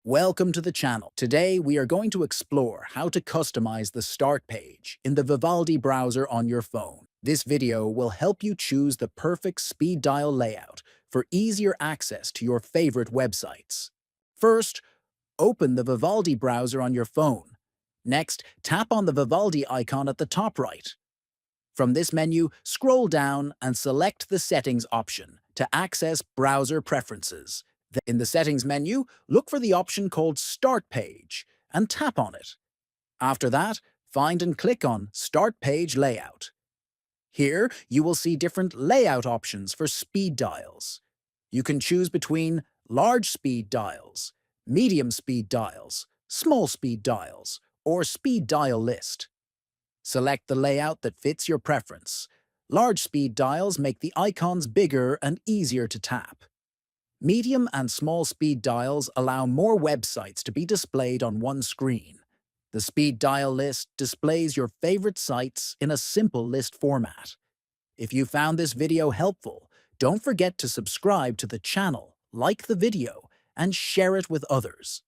Welcome to the channel. Today we are going to explore how to customize the start page in the Vivaldi browser on your phone. This video will help you choose the perfect speed dial layout for easier access to your favorite websites. First, open the Vivaldi browser on your phone. Next, tap on the Vivaldi icon at the top right. From this menu, scroll down and select the Settings option to access browser preferences. In the Settings menu, look for the option called Start Page and tap on it. After that, find and click on Start Page Layout. Here, you will see different layout options for speed dials. You can choose between large speed dials, medium speed dials, small speed dials, or speed dial list. Select the layout that fits your preference. Large speed dials make the icons bigger and easier to tap. Medium and small speed dials allow more websites to be displayed on one screen. The speed dial list displays your favorite sites in a simple list format. If you found this video helpful, don't forget to subscribe to the channel, like the video, and share it with others.